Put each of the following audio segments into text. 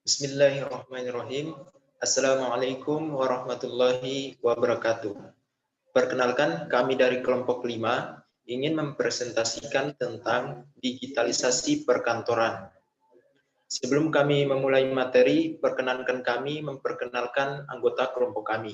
Bismillahirrahmanirrahim. Assalamualaikum warahmatullahi wabarakatuh. Perkenalkan, kami dari kelompok 5 ingin mempresentasikan tentang digitalisasi perkantoran. Sebelum kami memulai materi, perkenankan kami memperkenalkan anggota kelompok kami.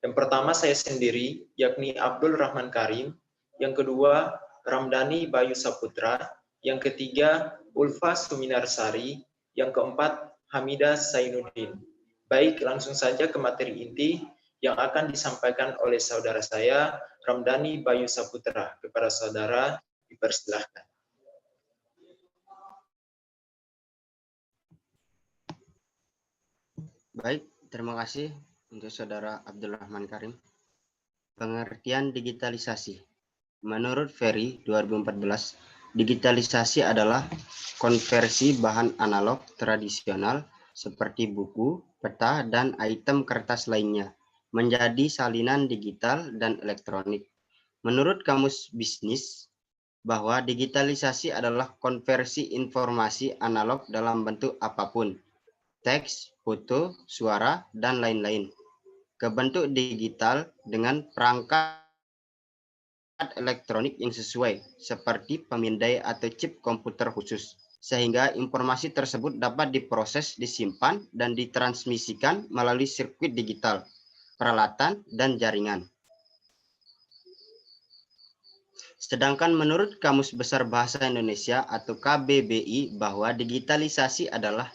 Yang pertama saya sendiri, yakni Abdul Rahman Karim. Yang kedua, Ramdhani Bayu Saputra. Yang ketiga, Ulfa Suminarsari. Yang keempat, Hamidah Zainuddin. Baik, langsung saja ke materi inti yang akan disampaikan oleh saudara saya, Ramdhani Bayu Saputra. Kepada saudara, dipersilahkan. Baik, terima kasih untuk saudara Abdul Rahman Karim. Pengertian digitalisasi. Menurut Ferry 2014, digitalisasi adalah konversi bahan analog tradisional seperti buku, peta, dan item kertas lainnya menjadi salinan digital dan elektronik. Menurut Kamus Bisnis, bahwa digitalisasi adalah konversi informasi analog dalam bentuk apapun, teks, foto, suara, dan lain-lain, ke bentuk digital dengan perangkat elektronik yang sesuai, seperti pemindai atau chip komputer khusus, sehingga informasi tersebut dapat diproses, disimpan, dan ditransmisikan melalui sirkuit digital, peralatan, dan jaringan. Sedangkan menurut Kamus Besar Bahasa Indonesia atau KBBI bahwa digitalisasi adalah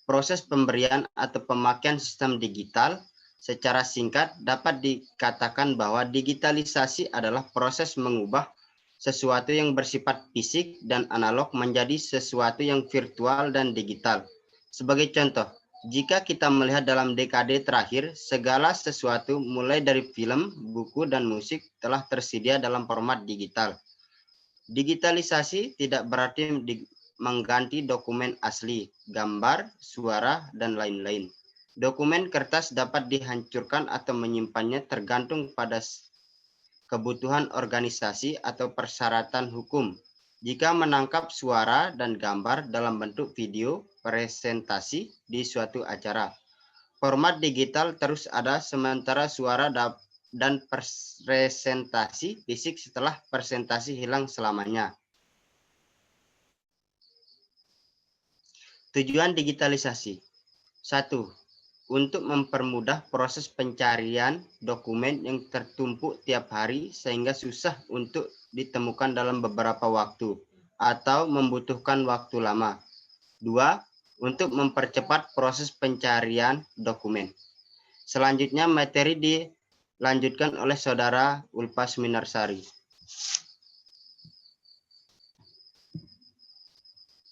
proses pemberian atau pemakaian sistem digital. Secara singkat, dapat dikatakan bahwa digitalisasi adalah proses mengubah sesuatu yang bersifat fisik dan analog menjadi sesuatu yang virtual dan digital. Sebagai contoh, jika kita melihat dalam dekade terakhir, segala sesuatu mulai dari film, buku, dan musik telah tersedia dalam format digital. Digitalisasi tidak berarti mengganti dokumen asli, gambar, suara, dan lain-lain. Dokumen kertas dapat dihancurkan atau menyimpannya tergantung pada kebutuhan organisasi atau persyaratan hukum. Jika menangkap suara dan gambar dalam bentuk video presentasi di suatu acara, format digital terus ada sementara suara dan presentasi fisik setelah presentasi hilang selamanya. Tujuan digitalisasi. 1. Untuk mempermudah proses pencarian dokumen yang tertumpuk tiap hari sehingga susah untuk ditemukan dalam beberapa waktu atau membutuhkan waktu lama. 2. Untuk mempercepat proses pencarian dokumen. Selanjutnya materi dilanjutkan oleh saudara Ulfa Suminarsari.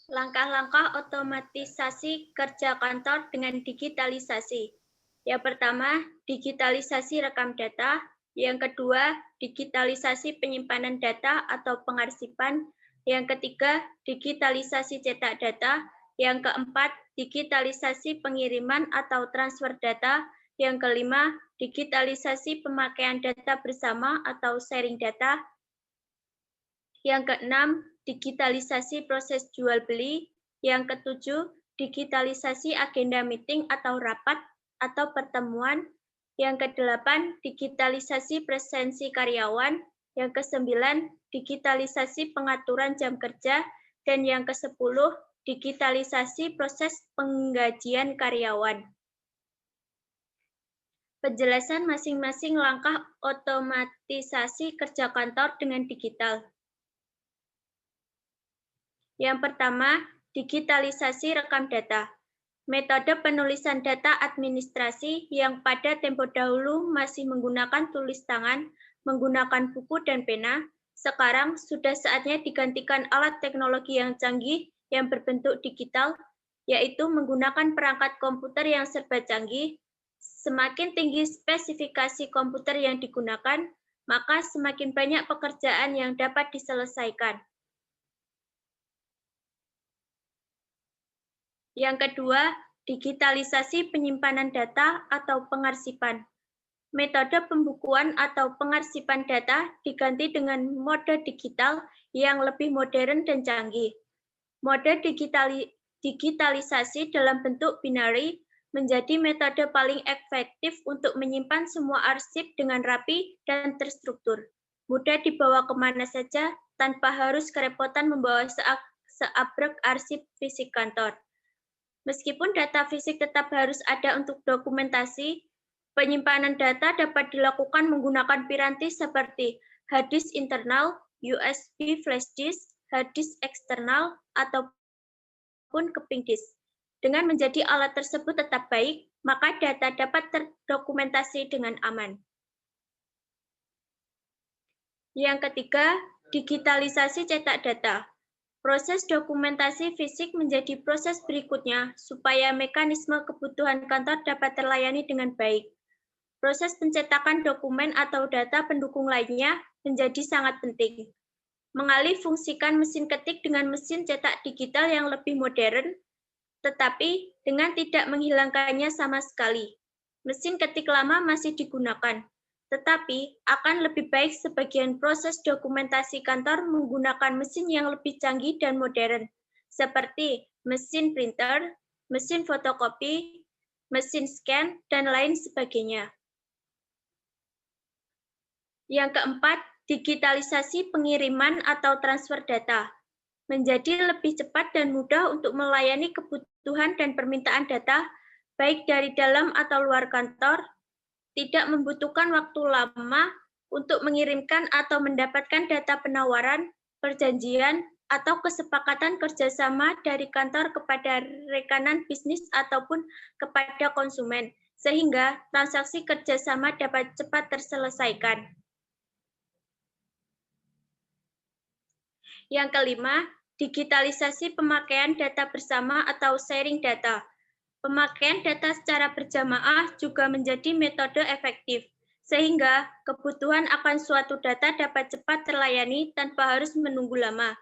Langkah-langkah otomatisasi kerja kantor dengan digitalisasi. Yang pertama, digitalisasi rekam data. Yang kedua, digitalisasi penyimpanan data atau pengarsipan. Yang ketiga, digitalisasi cetak data. Yang keempat, digitalisasi pengiriman atau transfer data. Yang kelima, digitalisasi pemakaian data bersama atau sharing data. Yang keenam, digitalisasi proses jual beli. Yang ketujuh, digitalisasi agenda meeting atau rapat atau pertemuan. Yang kedelapan, digitalisasi presensi karyawan. Yang kesembilan, digitalisasi pengaturan jam kerja. Dan yang kesepuluh, digitalisasi proses penggajian karyawan. Penjelasan masing-masing langkah otomatisasi kerja kantor dengan digital. Yang pertama, digitalisasi rekam data. Metode penulisan data administrasi yang pada tempo dahulu masih menggunakan tulis tangan, menggunakan buku dan pena, sekarang sudah saatnya digantikan alat teknologi yang canggih yang berbentuk digital, yaitu menggunakan perangkat komputer yang serba canggih. Semakin tinggi spesifikasi komputer yang digunakan, maka semakin banyak pekerjaan yang dapat diselesaikan. Yang kedua, digitalisasi penyimpanan data atau pengarsipan. Metode pembukuan atau pengarsipan data diganti dengan mode digital yang lebih modern dan canggih. Mode digitalisasi dalam bentuk binary menjadi metode paling efektif untuk menyimpan semua arsip dengan rapi dan terstruktur. Mudah dibawa kemana saja tanpa harus kerepotan membawa seabrek arsip fisik kantor. Meskipun data fisik tetap harus ada untuk dokumentasi, penyimpanan data dapat dilakukan menggunakan piranti seperti hard disk internal, USB flash disk, hard disk eksternal, ataupun keping disk. Dengan menjadi alat tersebut tetap baik, maka data dapat terdokumentasi dengan aman. Yang ketiga, digitalisasi cetak data. Proses dokumentasi fisik menjadi proses berikutnya supaya mekanisme kebutuhan kantor dapat terlayani dengan baik. Proses pencetakan dokumen atau data pendukung lainnya menjadi sangat penting. Mengalih fungsikan mesin ketik dengan mesin cetak digital yang lebih modern, tetapi dengan tidak menghilangkannya sama sekali. Mesin ketik lama masih digunakan, tetapi akan lebih baik sebagian proses dokumentasi kantor menggunakan mesin yang lebih canggih dan modern, seperti mesin printer, mesin fotokopi, mesin scan, dan lain sebagainya. Yang keempat, digitalisasi pengiriman atau transfer data menjadi lebih cepat dan mudah untuk melayani kebutuhan dan permintaan data, baik dari dalam atau luar kantor, tidak membutuhkan waktu lama untuk mengirimkan atau mendapatkan data penawaran, perjanjian, atau kesepakatan kerjasama dari kantor kepada rekanan bisnis ataupun kepada konsumen, sehingga transaksi kerjasama dapat cepat terselesaikan. Yang kelima, digitalisasi pemakaian data bersama atau sharing data. Pemakaian data secara berjamaah juga menjadi metode efektif, sehingga kebutuhan akan suatu data dapat cepat terlayani tanpa harus menunggu lama.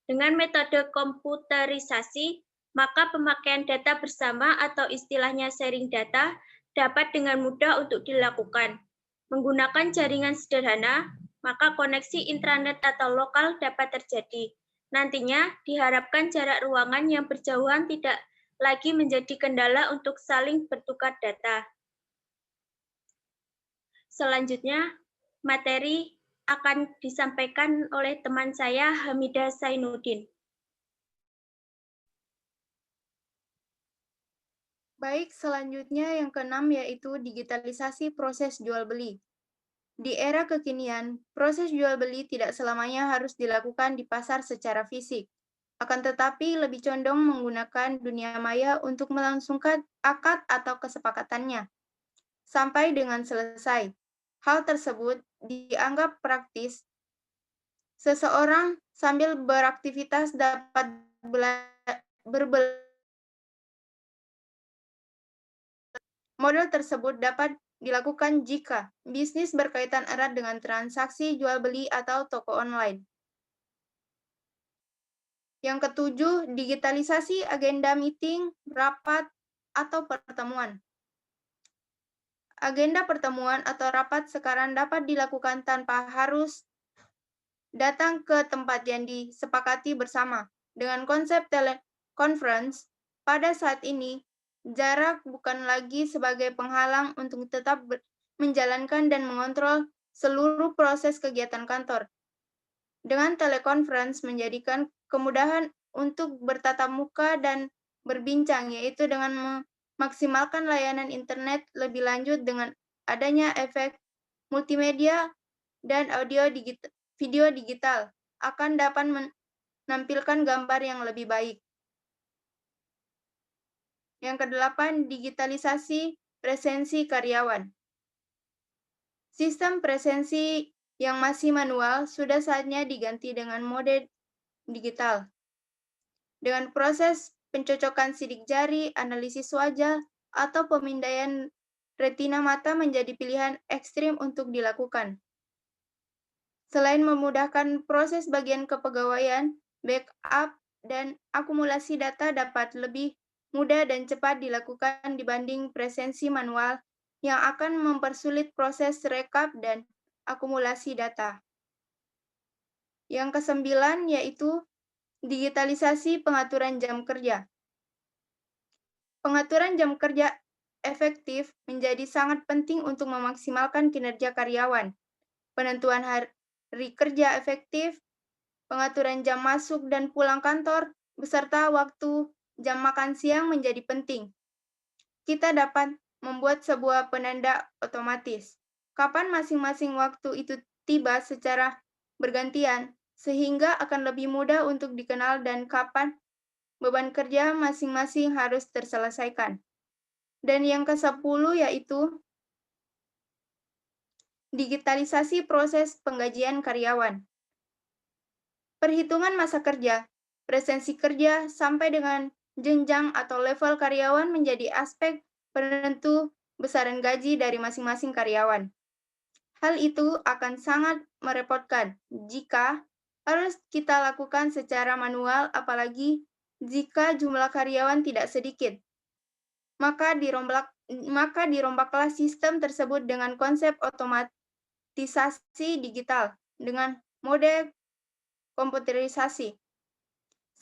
Dengan metode komputerisasi, maka pemakaian data bersama atau istilahnya sharing data dapat dengan mudah untuk dilakukan. Menggunakan jaringan sederhana, maka koneksi intranet atau lokal dapat terjadi. Nantinya diharapkan jarak ruangan yang berjauhan tidak lagi menjadi kendala untuk saling bertukar data. Selanjutnya, materi akan disampaikan oleh teman saya, Hamidah Zainuddin. Baik, selanjutnya yang keenam yaitu digitalisasi proses jual-beli. Di era kekinian, proses jual-beli tidak selamanya harus dilakukan di pasar secara fisik. Akan tetapi lebih condong menggunakan dunia maya untuk melangsungkan akad atau kesepakatannya. Sampai dengan selesai. Hal tersebut dianggap praktis. Seseorang sambil beraktivitas dapat Model tersebut dapat dilakukan jika bisnis berkaitan erat dengan transaksi jual-beli atau toko online. Yang ketujuh, digitalisasi agenda meeting, rapat, atau pertemuan. Agenda pertemuan atau rapat sekarang dapat dilakukan tanpa harus datang ke tempat yang disepakati bersama. Dengan konsep teleconference, pada saat ini, jarak bukan lagi sebagai penghalang untuk tetap menjalankan dan mengontrol seluruh proses kegiatan kantor. Dengan teleconference menjadikan kemudahan untuk bertatap muka dan berbincang, yaitu dengan memaksimalkan layanan internet lebih lanjut dengan adanya efek multimedia dan video digital akan dapat menampilkan gambar yang lebih baik. Yang kedelapan, digitalisasi presensi karyawan. Sistem presensi yang masih manual sudah saatnya diganti dengan mode digital. Dengan proses pencocokan sidik jari, analisis wajah, atau pemindaian retina mata menjadi pilihan ekstrim untuk dilakukan. Selain memudahkan proses bagian kepegawaian, backup dan akumulasi data dapat lebih mudah dan cepat dilakukan dibanding presensi manual yang akan mempersulit proses rekap dan akumulasi data. Yang kesembilan yaitu digitalisasi pengaturan jam kerja. Pengaturan jam kerja efektif menjadi sangat penting untuk memaksimalkan kinerja karyawan. Penentuan hari kerja efektif, pengaturan jam masuk dan pulang kantor, beserta waktu jam makan siang menjadi penting. Kita dapat membuat sebuah penanda otomatis. Kapan masing-masing waktu itu tiba secara bergantian, sehingga akan lebih mudah untuk dikenal dan kapan beban kerja masing-masing harus terselesaikan. Dan yang ke-10 yaitu digitalisasi proses penggajian karyawan. Perhitungan masa kerja, presensi kerja, sampai dengan jenjang atau level karyawan menjadi aspek penentu besaran gaji dari masing-masing karyawan. Hal itu akan sangat merepotkan jika harus kita lakukan secara manual, apalagi jika jumlah karyawan tidak sedikit. Maka dirombaklah sistem tersebut dengan konsep otomatisasi digital dengan mode komputerisasi.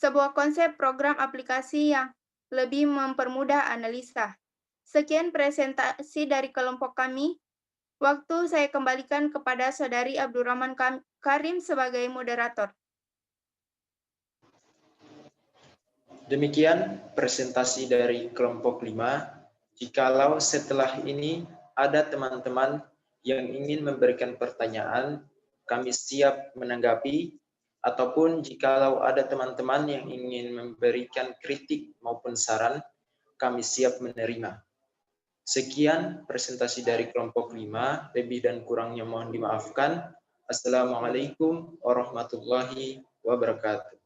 Sebuah konsep program aplikasi yang lebih mempermudah analisa. Sekian presentasi dari kelompok kami. Waktu saya kembalikan kepada Saudari Abdurrahman Karim sebagai moderator. Demikian presentasi dari kelompok 5. Jikalau setelah ini ada teman-teman yang ingin memberikan pertanyaan, kami siap menanggapi, ataupun jikalau ada teman-teman yang ingin memberikan kritik maupun saran, kami siap menerima. Sekian presentasi dari kelompok 5, lebih dan kurangnya mohon dimaafkan. Assalamualaikum warahmatullahi wabarakatuh.